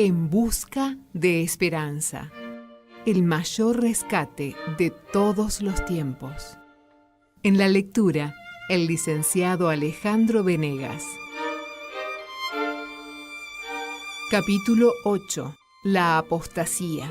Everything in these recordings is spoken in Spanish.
En busca de esperanza. El mayor rescate de todos los tiempos. En la lectura, el licenciado Alejandro Venegas. Capítulo 8. La apostasía.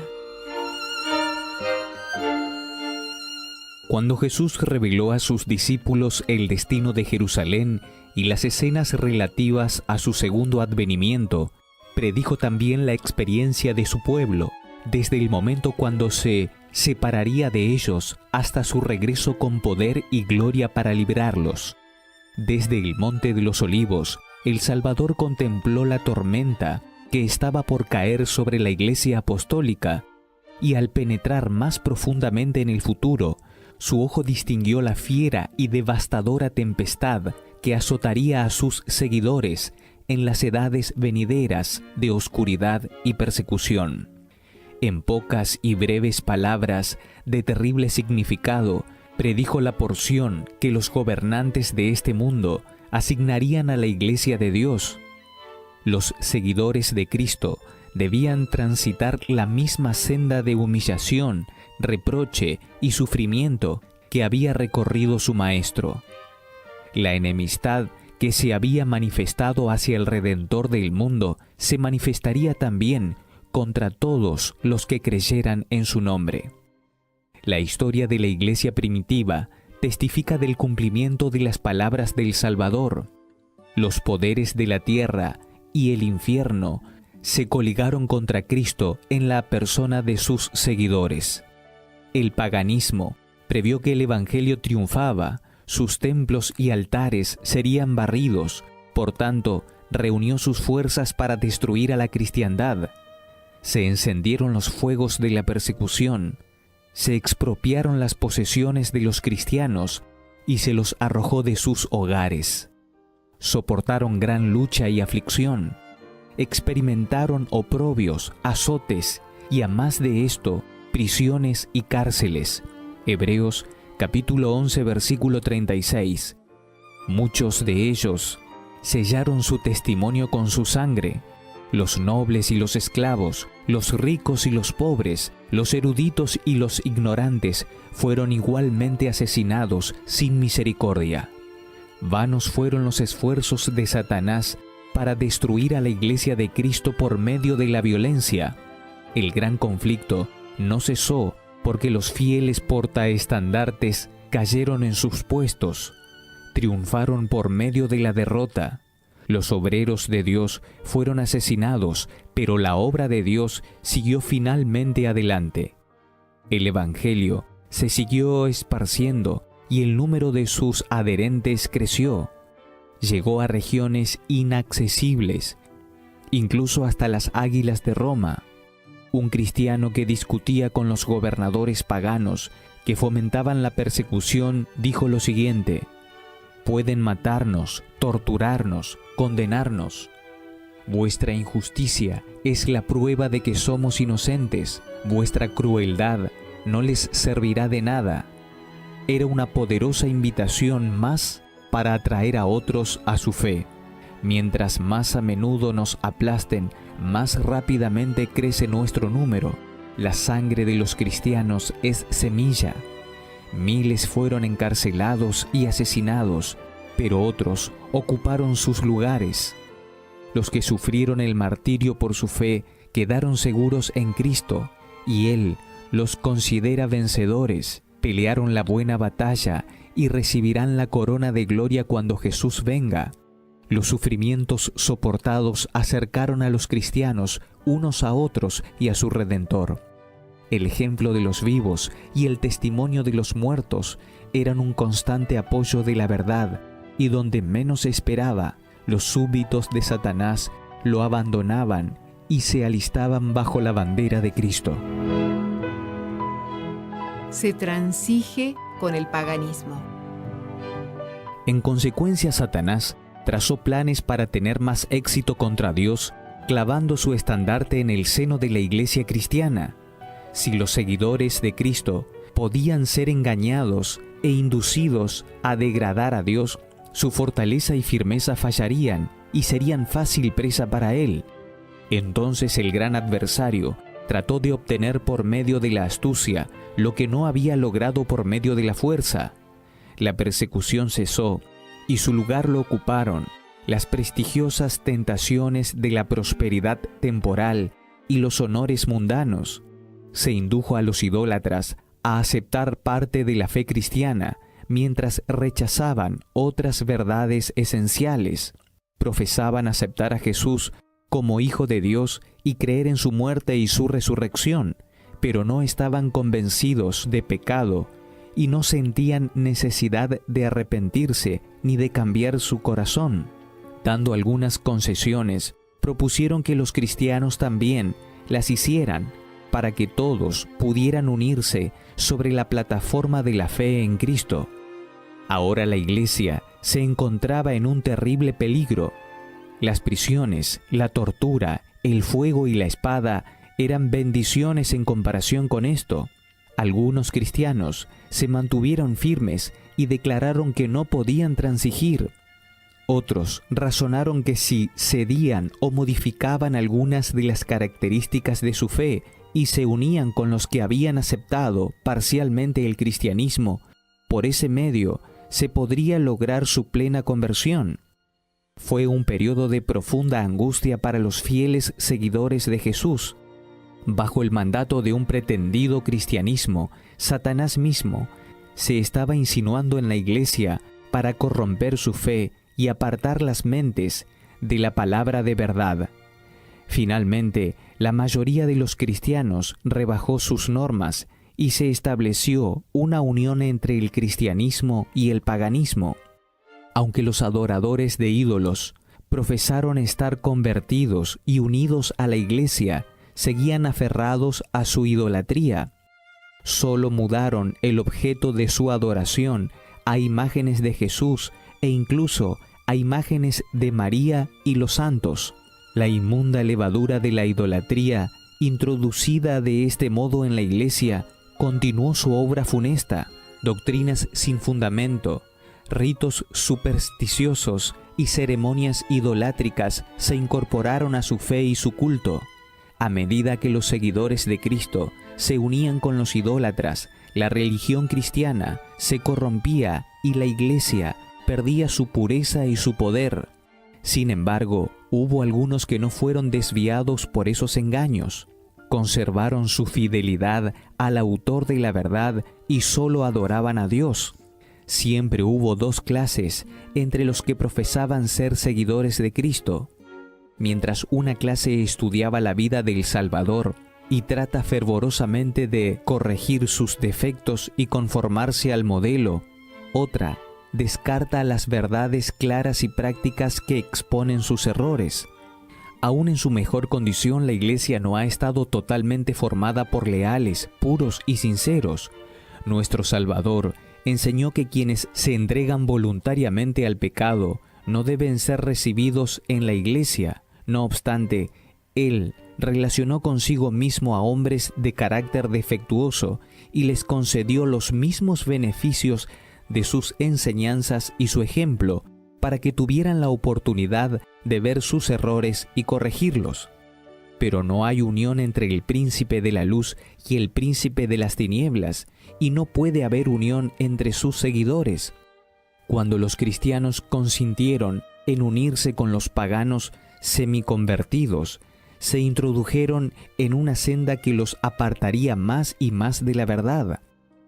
Cuando Jesús reveló a sus discípulos el destino de Jerusalén y las escenas relativas a su segundo advenimiento, predijo también la experiencia de su pueblo, desde el momento cuando se separaría de ellos hasta su regreso con poder y gloria para librarlos. Desde el Monte de los Olivos, el Salvador contempló la tormenta que estaba por caer sobre la Iglesia apostólica, y al penetrar más profundamente en el futuro, su ojo distinguió la fiera y devastadora tempestad que azotaría a sus seguidores en las edades venideras de oscuridad y persecución. En pocas y breves palabras de terrible significado, predijo la porción que los gobernantes de este mundo asignarían a la Iglesia de Dios. Los seguidores de Cristo debían transitar la misma senda de humillación, reproche y sufrimiento que había recorrido su Maestro. La enemistad que se había manifestado hacia el Redentor del mundo se manifestaría también contra todos los que creyeran en su nombre. La historia de la Iglesia primitiva testifica del cumplimiento de las palabras del Salvador. Los poderes de la tierra y el infierno se coligaron contra Cristo en la persona de sus seguidores. El paganismo previó que el Evangelio triunfaba, sus templos y altares serían barridos, por tanto, reunió sus fuerzas para destruir a la cristiandad. Se encendieron los fuegos de la persecución, se expropiaron las posesiones de los cristianos y se los arrojó de sus hogares. Soportaron gran lucha y aflicción, experimentaron oprobios, azotes y a más de esto, prisiones y cárceles. Hebreos capítulo 11 versículo 36. Muchos de ellos sellaron su testimonio con su sangre. Los nobles y los esclavos, los ricos y los pobres, los eruditos y los ignorantes fueron igualmente asesinados sin misericordia. Vanos fueron los esfuerzos de Satanás para destruir a la Iglesia de Cristo por medio de la violencia. El gran conflicto no cesó porque los fieles portaestandartes cayeron en sus puestos, triunfaron por medio de la derrota. Los obreros de Dios fueron asesinados, pero la obra de Dios siguió finalmente adelante. El Evangelio se siguió esparciendo y el número de sus adherentes creció. Llegó a regiones inaccesibles, incluso hasta las Águilas de Roma. Un cristiano que discutía con los gobernadores paganos que fomentaban la persecución dijo lo siguiente: «Pueden matarnos, torturarnos, condenarnos. Vuestra injusticia es la prueba de que somos inocentes. Vuestra crueldad no les servirá de nada». Era una poderosa invitación más para atraer a otros a su fe. Mientras más a menudo nos aplasten, más rápidamente crece nuestro número. La sangre de los cristianos es semilla. Miles fueron encarcelados y asesinados, pero otros ocuparon sus lugares. Los que sufrieron el martirio por su fe quedaron seguros en Cristo, y Él los considera vencedores. Pelearon la buena batalla y recibirán la corona de gloria cuando Jesús venga. Los sufrimientos soportados acercaron a los cristianos unos a otros y a su Redentor. El ejemplo de los vivos y el testimonio de los muertos eran un constante apoyo de la verdad, y donde menos se esperaba, los súbditos de Satanás lo abandonaban y se alistaban bajo la bandera de Cristo. Se transige con el paganismo. En consecuencia, Satanás trazó planes para tener más éxito contra Dios, clavando su estandarte en el seno de la Iglesia cristiana. Si los seguidores de Cristo podían ser engañados e inducidos a degradar a Dios, su fortaleza y firmeza fallarían y serían fácil presa para él. Entonces el gran adversario trató de obtener por medio de la astucia lo que no había logrado por medio de la fuerza. La persecución cesó y su lugar lo ocuparon las prestigiosas tentaciones de la prosperidad temporal y los honores mundanos. Se indujo a los idólatras a aceptar parte de la fe cristiana, mientras rechazaban otras verdades esenciales. Profesaban aceptar a Jesús como Hijo de Dios y creer en su muerte y su resurrección, pero no estaban convencidos de pecado y no sentían necesidad de arrepentirse ni de cambiar su corazón. Dando algunas concesiones, propusieron que los cristianos también las hicieran para que todos pudieran unirse sobre la plataforma de la fe en Cristo. Ahora la Iglesia se encontraba en un terrible peligro. Las prisiones, la tortura, el fuego y la espada eran bendiciones en comparación con esto. Algunos cristianos se mantuvieron firmes y declararon que no podían transigir. Otros razonaron que si cedían o modificaban algunas de las características de su fe y se unían con los que habían aceptado parcialmente el cristianismo, por ese medio se podría lograr su plena conversión. Fue un periodo de profunda angustia para los fieles seguidores de Jesús. Bajo el mandato de un pretendido cristianismo, Satanás mismo se estaba insinuando en la Iglesia para corromper su fe y apartar las mentes de la palabra de verdad. Finalmente, la mayoría de los cristianos rebajó sus normas y se estableció una unión entre el cristianismo y el paganismo. Aunque los adoradores de ídolos profesaron estar convertidos y unidos a la Iglesia, seguían aferrados a su idolatría. Solo mudaron el objeto de su adoración a imágenes de Jesús e incluso a imágenes de María y los santos. La inmunda levadura de la idolatría, introducida de este modo en la Iglesia, continuó su obra funesta. Doctrinas sin fundamento, ritos supersticiosos y ceremonias idolátricas se incorporaron a su fe y su culto. A medida que los seguidores de Cristo se unían con los idólatras, la religión cristiana se corrompía y la Iglesia perdía su pureza y su poder. Sin embargo, hubo algunos que no fueron desviados por esos engaños. Conservaron su fidelidad al autor de la verdad y solo adoraban a Dios. Siempre hubo dos clases entre los que profesaban ser seguidores de Cristo. Mientras una clase estudiaba la vida del Salvador y trata fervorosamente de corregir sus defectos y conformarse al modelo, otra descarta las verdades claras y prácticas que exponen sus errores. Aún en su mejor condición, la Iglesia no ha estado totalmente formada por leales, puros y sinceros. Nuestro Salvador enseñó que quienes se entregan voluntariamente al pecado no deben ser recibidos en la Iglesia. No obstante, Él relacionó consigo mismo a hombres de carácter defectuoso y les concedió los mismos beneficios de sus enseñanzas y su ejemplo, para que tuvieran la oportunidad de ver sus errores y corregirlos. Pero no hay unión entre el príncipe de la luz y el príncipe de las tinieblas, y no puede haber unión entre sus seguidores. Cuando los cristianos consintieron en unirse con los paganos semiconvertidos, se introdujeron en una senda que los apartaría más y más de la verdad.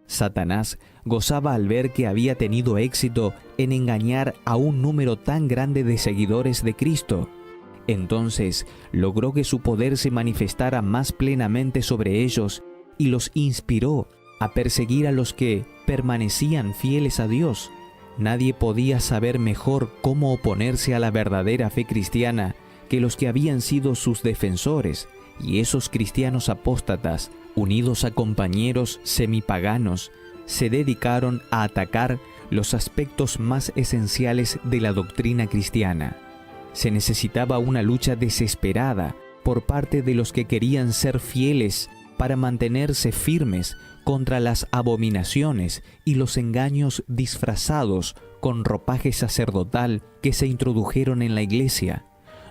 Satanás gozaba al ver que había tenido éxito en engañar a un número tan grande de seguidores de Cristo. Entonces logró que su poder se manifestara más plenamente sobre ellos y los inspiró a perseguir a los que permanecían fieles a Dios. Nadie podía saber mejor cómo oponerse a la verdadera fe cristiana que los que habían sido sus defensores, y esos cristianos apóstatas, unidos a compañeros semipaganos, se dedicaron a atacar los aspectos más esenciales de la doctrina cristiana. Se necesitaba una lucha desesperada por parte de los que querían ser fieles para mantenerse firmes contra las abominaciones y los engaños disfrazados con ropaje sacerdotal que se introdujeron en la Iglesia.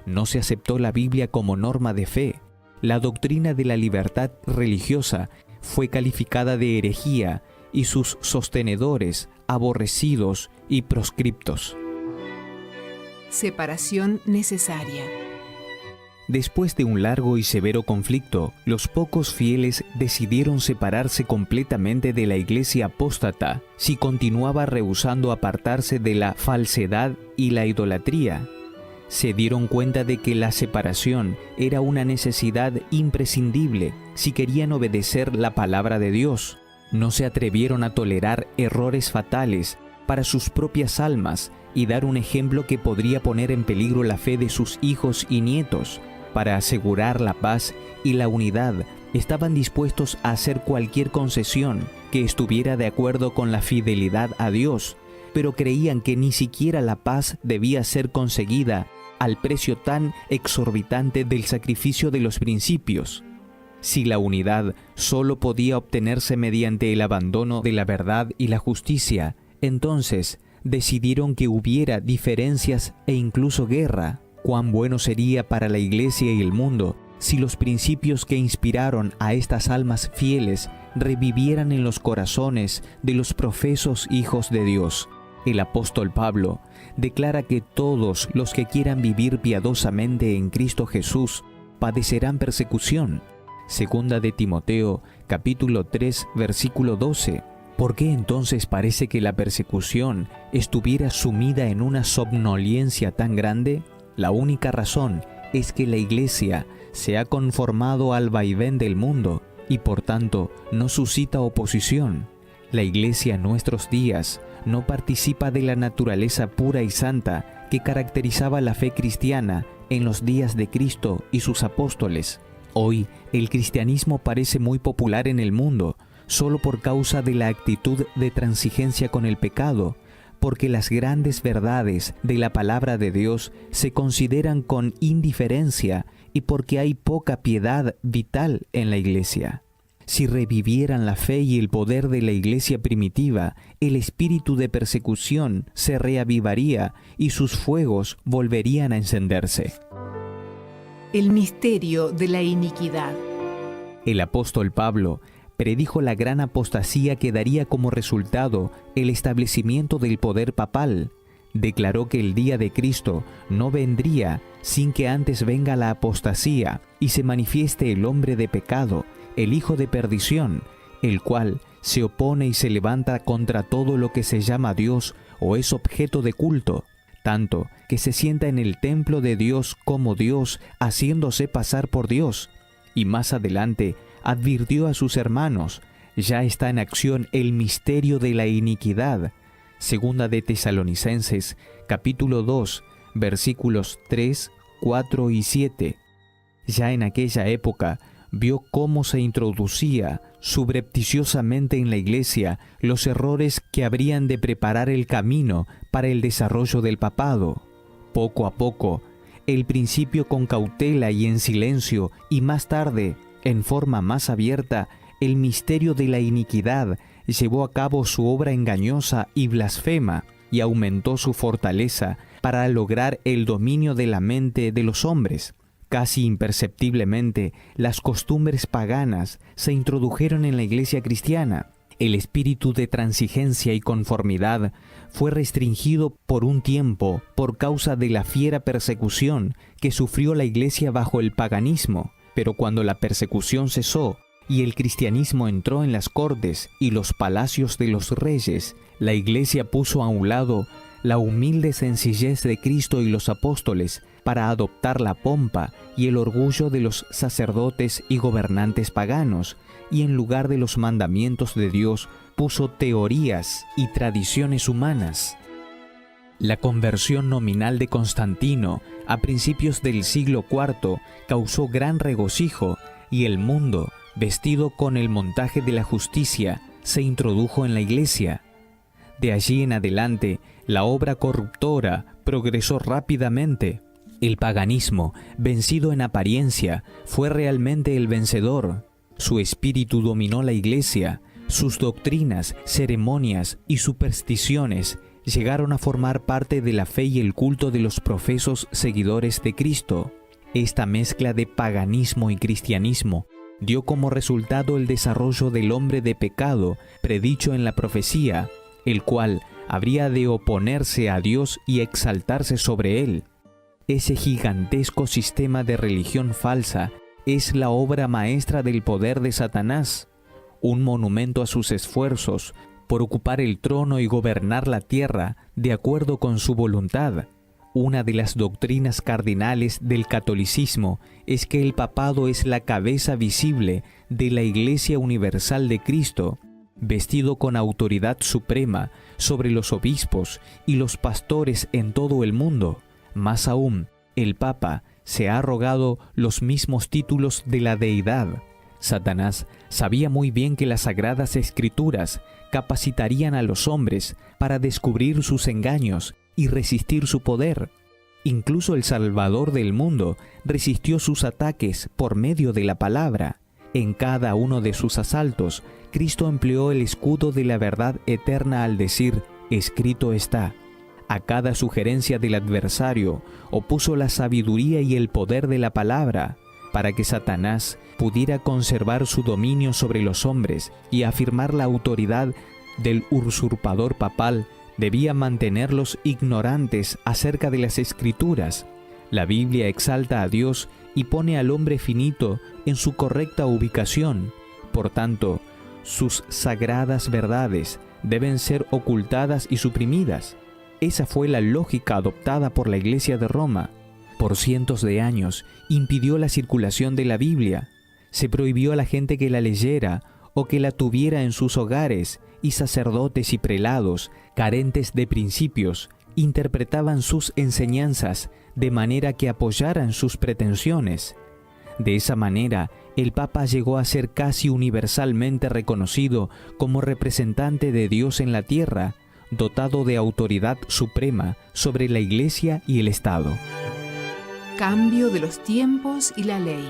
No se aceptó la Biblia como norma de fe. La doctrina de la libertad religiosa fue calificada de herejía y sus sostenedores aborrecidos y proscriptos. Separación necesaria. Después de un largo y severo conflicto, los pocos fieles decidieron separarse completamente de la iglesia apóstata si continuaba rehusando apartarse de la falsedad y la idolatría. Se dieron cuenta de que la separación era una necesidad imprescindible si querían obedecer la palabra de Dios. No se atrevieron a tolerar errores fatales para sus propias almas y dar un ejemplo que podría poner en peligro la fe de sus hijos y nietos. Para asegurar la paz y la unidad, estaban dispuestos a hacer cualquier concesión que estuviera de acuerdo con la fidelidad a Dios, pero creían que ni siquiera la paz debía ser conseguida al precio tan exorbitante del sacrificio de los principios. Si la unidad solo podía obtenerse mediante el abandono de la verdad y la justicia, entonces decidieron que hubiera diferencias e incluso guerra. Cuán bueno sería para la Iglesia y el mundo si los principios que inspiraron a estas almas fieles revivieran en los corazones de los profesos hijos de Dios. El apóstol Pablo declara que todos los que quieran vivir piadosamente en Cristo Jesús padecerán persecución. Segunda de Timoteo, capítulo 3, versículo 12. ¿Por qué entonces parece que la persecución estuviera sumida en una somnolencia tan grande? La única razón es que la Iglesia se ha conformado al vaivén del mundo y por tanto no suscita oposición. La Iglesia en nuestros días no participa de la naturaleza pura y santa que caracterizaba la fe cristiana en los días de Cristo y sus apóstoles. Hoy el cristianismo parece muy popular en el mundo solo por causa de la actitud de transigencia con el pecado, porque las grandes verdades de la palabra de Dios se consideran con indiferencia y porque hay poca piedad vital en la Iglesia. Si revivieran la fe y el poder de la Iglesia primitiva, el espíritu de persecución se reavivaría y sus fuegos volverían a encenderse. El misterio de la iniquidad. El apóstol Pablo predijo la gran apostasía que daría como resultado el establecimiento del poder papal. Declaró que el día de Cristo no vendría sin que antes venga la apostasía y se manifieste el hombre de pecado, el hijo de perdición, el cual se opone y se levanta contra todo lo que se llama Dios o es objeto de culto, tanto que se sienta en el templo de Dios como Dios, haciéndose pasar por Dios. Y más adelante advirtió a sus hermanos: ya está en acción el misterio de la iniquidad. Segunda de Tesalonicenses, capítulo 2, versículos 3, 4 y 7. Ya en aquella época vio cómo se introducía subrepticiosamente en la Iglesia los errores que habrían de preparar el camino para el desarrollo del papado. Poco a poco, el principio con cautela y en silencio, y más tarde, en forma más abierta, el misterio de la iniquidad llevó a cabo su obra engañosa y blasfema y aumentó su fortaleza para lograr el dominio de la mente de los hombres. Casi imperceptiblemente, las costumbres paganas se introdujeron en la Iglesia cristiana. El espíritu de transigencia y conformidad fue restringido por un tiempo por causa de la fiera persecución que sufrió la Iglesia bajo el paganismo. Pero cuando la persecución cesó y el cristianismo entró en las cortes y los palacios de los reyes, la Iglesia puso a un lado la humilde sencillez de Cristo y los apóstoles para adoptar la pompa y el orgullo de los sacerdotes y gobernantes paganos, y en lugar de los mandamientos de Dios puso teorías y tradiciones humanas. La conversión nominal de Constantino a principios del siglo IV causó gran regocijo y el mundo, vestido con el montaje de la justicia, se introdujo en la Iglesia. De allí en adelante, la obra corruptora progresó rápidamente. El paganismo, vencido en apariencia, fue realmente el vencedor. Su espíritu dominó la Iglesia. Sus doctrinas, ceremonias y supersticiones llegaron a formar parte de la fe y el culto de los profesos seguidores de Cristo. Esta mezcla de paganismo y cristianismo dio como resultado el desarrollo del hombre de pecado predicho en la profecía, el cual habría de oponerse a Dios y exaltarse sobre él. Ese gigantesco sistema de religión falsa es la obra maestra del poder de Satanás, un monumento a sus esfuerzos por ocupar el trono y gobernar la tierra de acuerdo con su voluntad. Una de las doctrinas cardinales del catolicismo es que el papado es la cabeza visible de la Iglesia Universal de Cristo, vestido con autoridad suprema sobre los obispos y los pastores en todo el mundo. Más aún, el Papa se ha arrogado los mismos títulos de la deidad. Satanás sabía muy bien que las Sagradas Escrituras capacitarían a los hombres para descubrir sus engaños y resistir su poder. Incluso el Salvador del mundo resistió sus ataques por medio de la palabra. En cada uno de sus asaltos, Cristo empleó el escudo de la verdad eterna al decir, escrito está. A cada sugerencia del adversario opuso la sabiduría y el poder de la palabra, para que Satanás pudiera conservar su dominio sobre los hombres y afirmar la autoridad del usurpador papal. Debía mantenerlos ignorantes acerca de las Escrituras. La Biblia exalta a Dios y pone al hombre finito en su correcta ubicación. Por tanto, sus sagradas verdades deben ser ocultadas y suprimidas. Esa fue la lógica adoptada por la Iglesia de Roma. Por cientos de años impidió la circulación de la Biblia. Se prohibió a la gente que la leyera o que la tuviera en sus hogares, y sacerdotes y prelados, carentes de principios, interpretaban sus enseñanzas de manera que apoyaran sus pretensiones. De esa manera, el Papa llegó a ser casi universalmente reconocido como representante de Dios en la tierra, dotado de autoridad suprema sobre la Iglesia y el Estado. Cambio de los tiempos y la ley.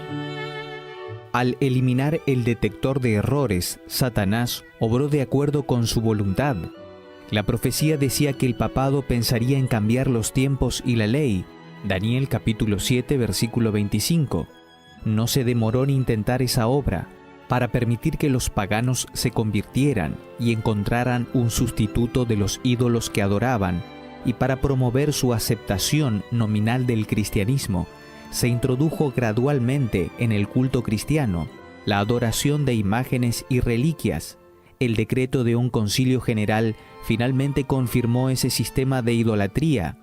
Al eliminar el detector de errores, Satanás obró de acuerdo con su voluntad. La profecía decía que el papado pensaría en cambiar los tiempos y la ley. Daniel capítulo 7, versículo 25. No se demoró en intentar esa obra, para permitir que los paganos se convirtieran y encontraran un sustituto de los ídolos que adoraban, y para promover su aceptación nominal del cristianismo, se introdujo gradualmente en el culto cristiano la adoración de imágenes y reliquias. El decreto de un concilio general finalmente confirmó ese sistema de idolatría.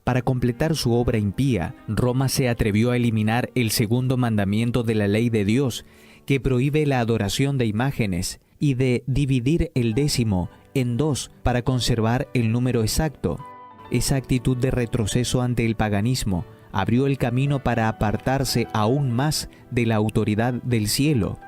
Para completar su obra impía, Roma se atrevió a eliminar el segundo mandamiento de la ley de Dios, que prohíbe la adoración de imágenes, y de dividir el 10 en 2 para conservar el número exacto. Esa actitud de retroceso ante el paganismo abrió el camino para apartarse aún más de la autoridad del cielo.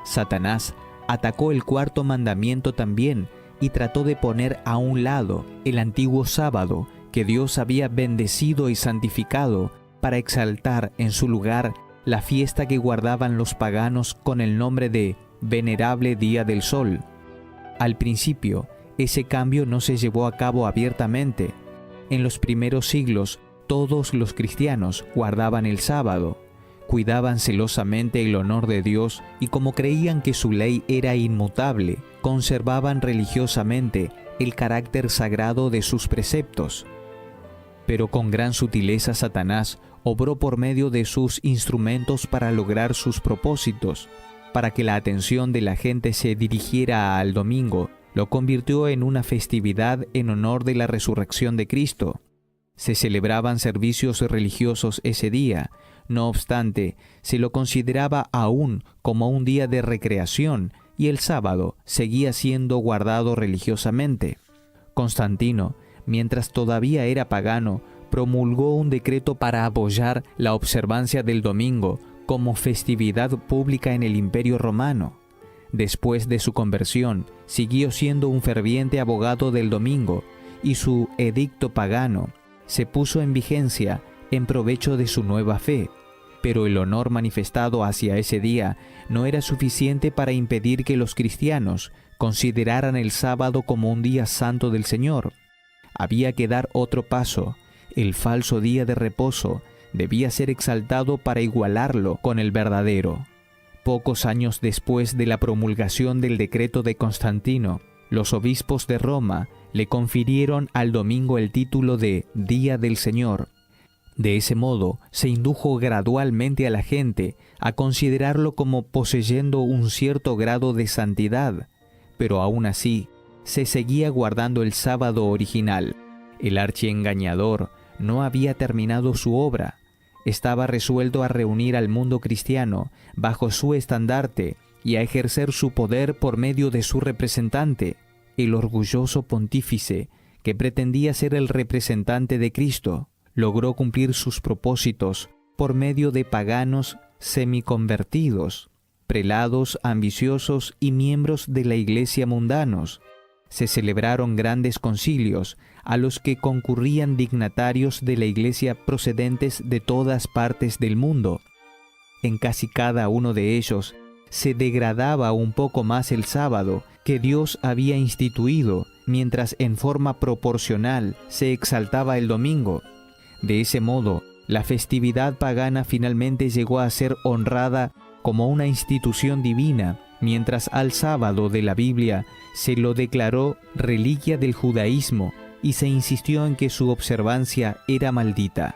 Satanás atacó el cuarto mandamiento también y trató de poner a un lado el antiguo sábado que Dios había bendecido y santificado para exaltar en su lugar la fiesta que guardaban los paganos con el nombre de Venerable Día del Sol. Al principio, ese cambio no se llevó a cabo abiertamente. En los primeros siglos, todos los cristianos guardaban el sábado, cuidaban celosamente el honor de Dios y como creían que su ley era inmutable, conservaban religiosamente el carácter sagrado de sus preceptos. Pero con gran sutileza Satanás obró por medio de sus instrumentos para lograr sus propósitos. Para que la atención de la gente se dirigiera al domingo, lo convirtió en una festividad en honor de la resurrección de Cristo. Se celebraban servicios religiosos ese día. No obstante, se lo consideraba aún como un día de recreación y el sábado seguía siendo guardado religiosamente. Constantino, mientras todavía era pagano, promulgó un decreto para apoyar la observancia del domingo como festividad pública en el Imperio Romano. Después de su conversión, siguió siendo un ferviente abogado del domingo y su edicto pagano se puso en vigencia en provecho de su nueva fe, pero el honor manifestado hacia ese día no era suficiente para impedir que los cristianos consideraran el sábado como un día santo del Señor. había que dar otro paso. El falso día de reposo debía ser exaltado para igualarlo con el verdadero. Pocos años después de la promulgación del decreto de Constantino, los obispos de Roma le confirieron al domingo el título de Día del Señor. De ese modo, se indujo gradualmente a la gente a considerarlo como poseyendo un cierto grado de santidad, pero aún así, se seguía guardando el sábado original. El archiengañador no había terminado su obra. Estaba resuelto a reunir al mundo cristiano bajo su estandarte y a ejercer su poder por medio de su representante, el orgulloso pontífice, que pretendía ser el representante de Cristo. Logró cumplir sus propósitos por medio de paganos semiconvertidos, prelados ambiciosos y miembros de la Iglesia mundanos. Se celebraron grandes concilios a los que concurrían dignatarios de la Iglesia procedentes de todas partes del mundo. En casi cada uno de ellos se degradaba un poco más el sábado que Dios había instituido, mientras en forma proporcional se exaltaba el domingo. De ese modo, la festividad pagana finalmente llegó a ser honrada como una institución divina, mientras al sábado de la Biblia se lo declaró reliquia del judaísmo y se insistió en que su observancia era maldita.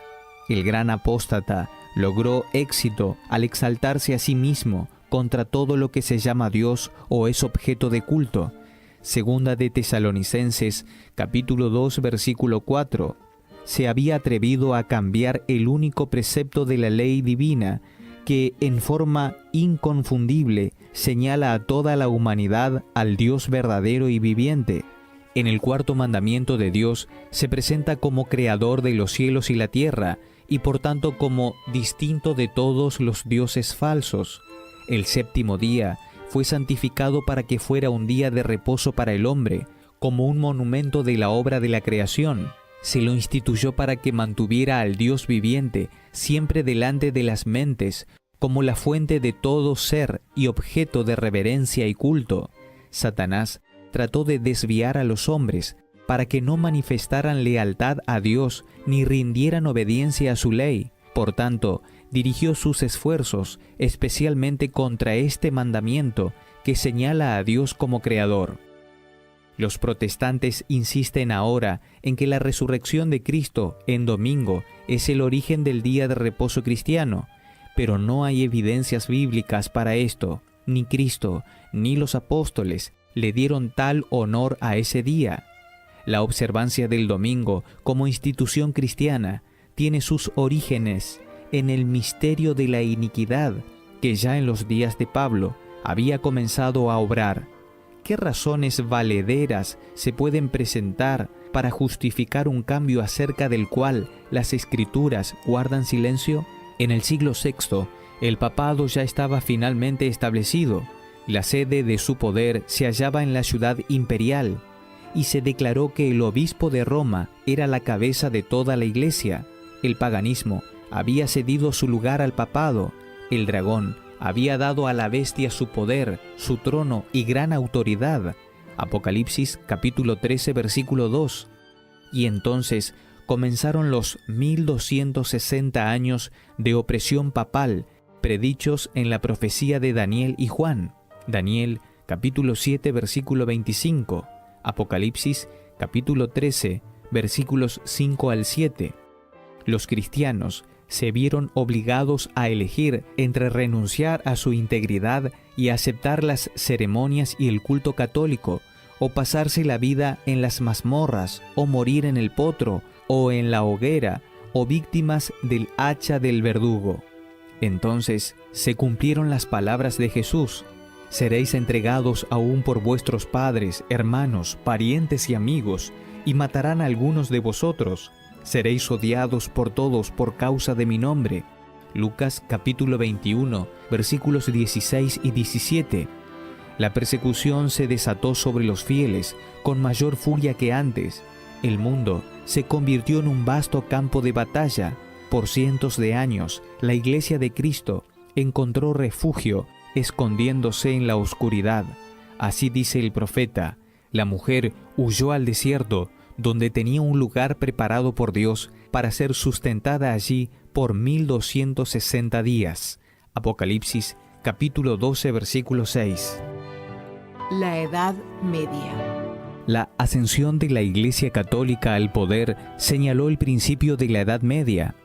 El gran apóstata logró éxito al exaltarse a sí mismo contra todo lo que se llama Dios o es objeto de culto. Segunda de Tesalonicenses, capítulo 2, versículo 4. Se había atrevido a cambiar el único precepto de la ley divina que en forma inconfundible señala a toda la humanidad al Dios verdadero y viviente. En el cuarto mandamiento de Dios se presenta como creador de los cielos y la tierra, y por tanto como distinto de todos los dioses falsos. El séptimo día fue santificado para que fuera un día de reposo para el hombre, como un monumento de la obra de la creación. Se lo instituyó para que mantuviera al Dios viviente siempre delante de las mentes, como la fuente de todo ser y objeto de reverencia y culto. Satanás trató de desviar a los hombres para que no manifestaran lealtad a Dios ni rindieran obediencia a su ley. Por tanto, dirigió sus esfuerzos especialmente contra este mandamiento que señala a Dios como creador. Los protestantes insisten ahora en que la resurrección de Cristo en domingo es el origen del día de reposo cristiano, pero no hay evidencias bíblicas para esto. Ni Cristo ni los apóstoles le dieron tal honor a ese día. La observancia del domingo como institución cristiana tiene sus orígenes en el misterio de la iniquidad que ya en los días de Pablo había comenzado a obrar. ¿Qué razones valederas se pueden presentar para justificar un cambio acerca del cual las Escrituras guardan silencio? En el siglo VI, el papado ya estaba finalmente establecido. La sede de su poder se hallaba en la ciudad imperial, y se declaró que el obispo de Roma era la cabeza de toda la iglesia. El paganismo había cedido su lugar al papado. El dragón había dado a la bestia su poder, su trono y gran autoridad. Apocalipsis capítulo 13, versículo 2. Y entonces comenzaron los 1260 años de opresión papal, predichos en la profecía de Daniel y Juan. Daniel capítulo 7, versículo 25. Apocalipsis capítulo 13, versículos 5 al 7. Los cristianos se vieron obligados a elegir entre renunciar a su integridad y aceptar las ceremonias y el culto católico, o pasarse la vida en las mazmorras, o morir en el potro, o en la hoguera, o víctimas del hacha del verdugo. Entonces se cumplieron las palabras de Jesús: seréis entregados aún por vuestros padres, hermanos, parientes y amigos, y matarán a algunos de vosotros. Seréis odiados por todos por causa de mi nombre. Lucas capítulo 21, versículos 16 y 17. La persecución se desató sobre los fieles con mayor furia que antes. El mundo se convirtió en un vasto campo de batalla. Por cientos de años, la Iglesia de Cristo encontró refugio escondiéndose en la oscuridad. Así dice el profeta: la mujer huyó al desierto, donde tenía un lugar preparado por Dios para ser sustentada allí por 1260 días. Apocalipsis capítulo 12, versículo 6. La Edad Media. La ascensión de la Iglesia Católica al poder señaló el principio de la Edad Media.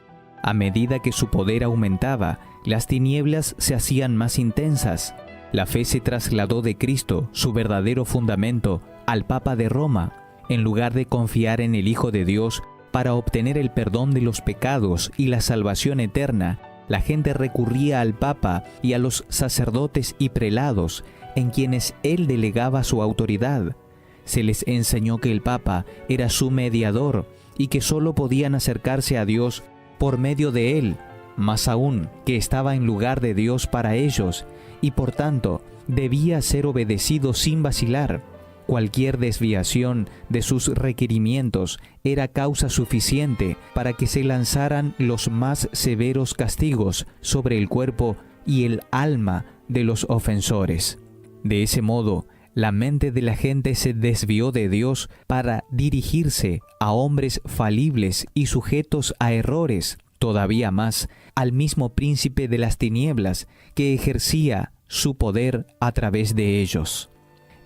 A medida que su poder aumentaba, las tinieblas se hacían más intensas. La fe se trasladó de Cristo, su verdadero fundamento, al Papa de Roma, en lugar de confiar en el Hijo de Dios para obtener el perdón de los pecados y la salvación eterna. La gente recurría al Papa y a los sacerdotes y prelados, en quienes él delegaba su autoridad. Se les enseñó que el Papa era su mediador y que solo podían acercarse a Dios por medio de él, más aún que estaba en lugar de Dios para ellos y por tanto debía ser obedecido sin vacilar. Cualquier desviación de sus requerimientos era causa suficiente para que se lanzaran los más severos castigos sobre el cuerpo y el alma de los ofensores. De ese modo, la mente de la gente se desvió de Dios para dirigirse a hombres falibles y sujetos a errores, todavía más al mismo príncipe de las tinieblas que ejercía su poder a través de ellos.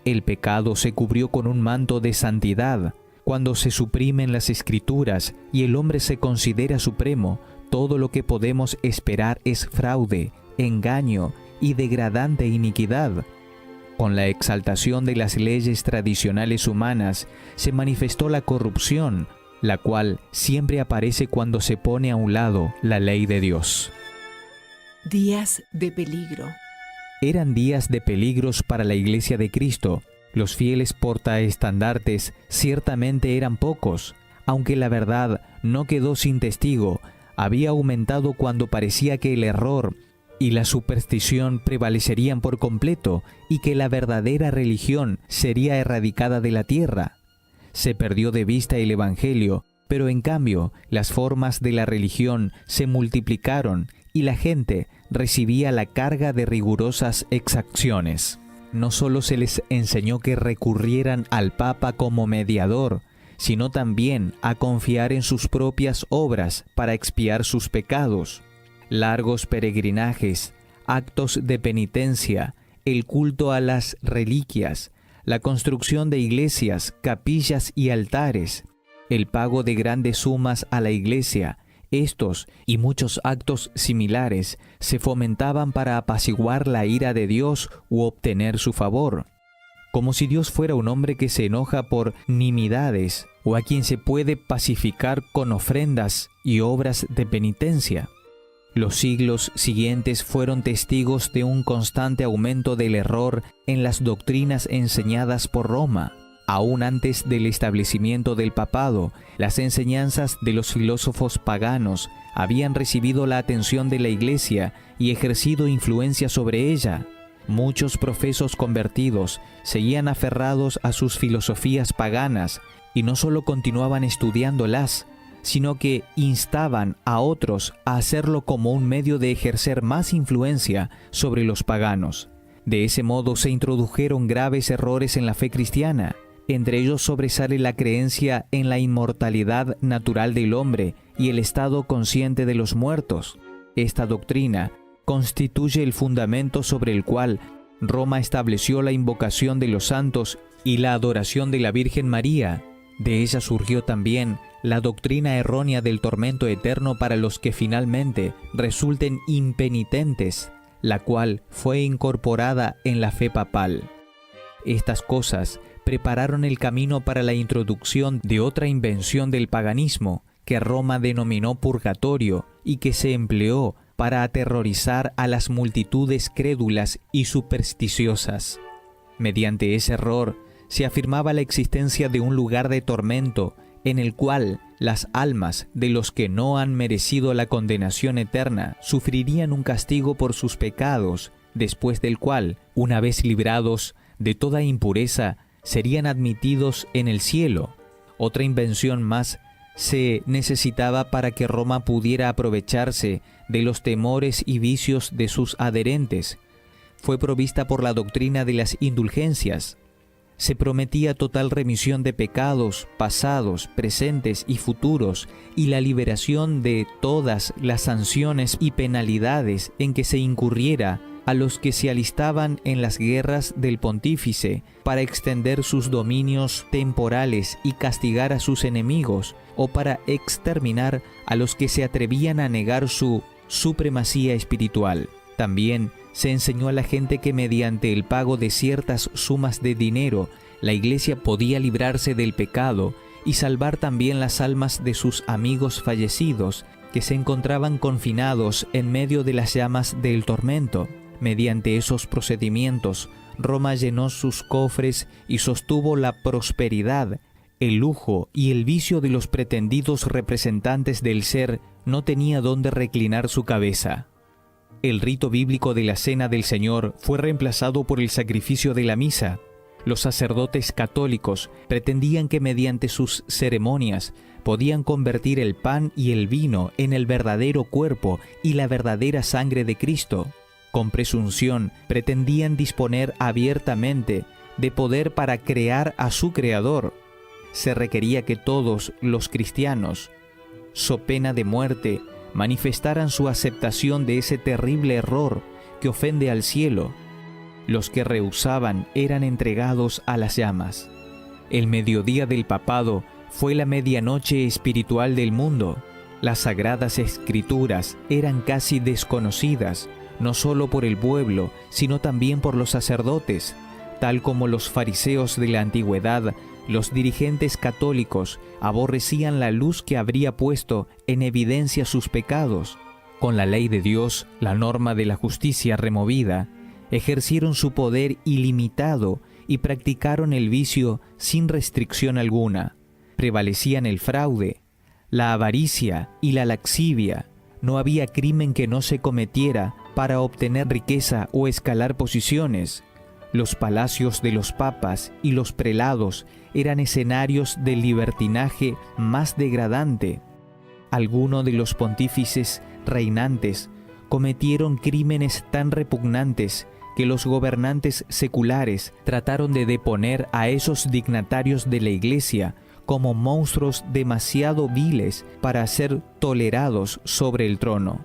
El pecado se cubrió con un manto de santidad. Cuando se suprimen las Escrituras y el hombre se considera supremo, todo lo que podemos esperar es fraude, engaño y degradante iniquidad. Con la exaltación de las leyes tradicionales humanas se manifestó la corrupción, la cual siempre aparece cuando se pone a un lado la ley de Dios. Días de peligro. Eran días de peligros para la Iglesia de Cristo. Los fieles portaestandartes ciertamente eran pocos, aunque la verdad no quedó sin testigo. Había aumentado cuando parecía que el error y la superstición prevalecerían por completo y que la verdadera religión sería erradicada de la tierra. Se perdió de vista el Evangelio, pero en cambio las formas de la religión se multiplicaron y la gente recibía la carga de rigurosas exacciones. No solo se les enseñó que recurrieran al Papa como mediador, sino también a confiar en sus propias obras para expiar sus pecados. Largos peregrinajes, actos de penitencia, el culto a las reliquias, la construcción de iglesias, capillas y altares, el pago de grandes sumas a la iglesia. Estos y muchos actos similares se fomentaban para apaciguar la ira de Dios u obtener su favor. Como si Dios fuera un hombre que se enoja por nimiedades o a quien se puede pacificar con ofrendas y obras de penitencia. Los siglos siguientes fueron testigos de un constante aumento del error en las doctrinas enseñadas por Roma. Aún antes del establecimiento del papado, las enseñanzas de los filósofos paganos habían recibido la atención de la Iglesia y ejercido influencia sobre ella. Muchos profesos convertidos seguían aferrados a sus filosofías paganas y no solo continuaban estudiándolas, sino que instaban a otros a hacerlo como un medio de ejercer más influencia sobre los paganos. De ese modo se introdujeron graves errores en la fe cristiana. Entre ellos sobresale la creencia en la inmortalidad natural del hombre y el estado consciente de los muertos. Esta doctrina constituye el fundamento sobre el cual Roma estableció la invocación de los santos y la adoración de la Virgen María. De ella surgió también la doctrina errónea del tormento eterno para los que finalmente resulten impenitentes, la cual fue incorporada en la fe papal. Estas cosas prepararon el camino para la introducción de otra invención del paganismo, que Roma denominó purgatorio y que se empleó para aterrorizar a las multitudes crédulas y supersticiosas. Mediante ese error, se afirmaba la existencia de un lugar de tormento en el cual las almas de los que no han merecido la condenación eterna sufrirían un castigo por sus pecados, después del cual, una vez librados de toda impureza, serían admitidos en el cielo. Otra invención más se necesitaba para que Roma pudiera aprovecharse de los temores y vicios de sus adherentes. Fue provista por la doctrina de las indulgencias. Se prometía total remisión de pecados pasados, presentes y futuros, y la liberación de todas las sanciones y penalidades en que se incurriera a los que se alistaban en las guerras del pontífice para extender sus dominios temporales y castigar a sus enemigos, o para exterminar a los que se atrevían a negar su supremacía espiritual. También se enseñó a la gente que mediante el pago de ciertas sumas de dinero, la Iglesia podía librarse del pecado y salvar también las almas de sus amigos fallecidos que se encontraban confinados en medio de las llamas del tormento. Mediante esos procedimientos, Roma llenó sus cofres y sostuvo la prosperidad. El lujo y el vicio de los pretendidos representantes del ser no tenía dónde reclinar su cabeza. El rito bíblico de la Cena del Señor fue reemplazado por el sacrificio de la misa. Los sacerdotes católicos pretendían que mediante sus ceremonias podían convertir el pan y el vino en el verdadero cuerpo y la verdadera sangre de Cristo. Con presunción pretendían disponer abiertamente de poder para crear a su Creador. Se requería que todos los cristianos, so pena de muerte, manifestaran su aceptación de ese terrible error que ofende al cielo. Los que rehusaban eran entregados a las llamas. El mediodía del papado fue la medianoche espiritual del mundo. Las sagradas escrituras eran casi desconocidas, no solo por el pueblo, sino también por los sacerdotes. Tal como los fariseos de la antigüedad, los dirigentes católicos aborrecían la luz que habría puesto en evidencia sus pecados. Con la ley de Dios, la norma de la justicia removida, ejercieron su poder ilimitado y practicaron el vicio sin restricción alguna. Prevalecían el fraude, la avaricia y la laxivia. No había crimen que no se cometiera para obtener riqueza o escalar posiciones. Los palacios de los papas y los prelados eran escenarios del libertinaje más degradante. Algunos de los pontífices reinantes cometieron crímenes tan repugnantes que los gobernantes seculares trataron de deponer a esos dignatarios de la Iglesia como monstruos demasiado viles para ser tolerados sobre el trono.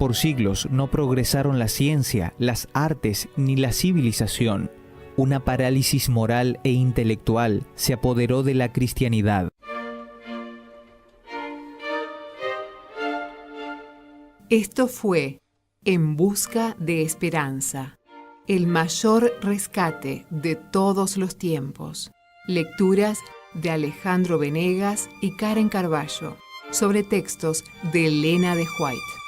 Por siglos no progresaron la ciencia, las artes ni la civilización. Una parálisis moral e intelectual se apoderó de la cristianidad. Esto fue En Busca de Esperanza, el mayor rescate de todos los tiempos. Lecturas de Alejandro Venegas y Karen Carballo, sobre textos de Elena de White.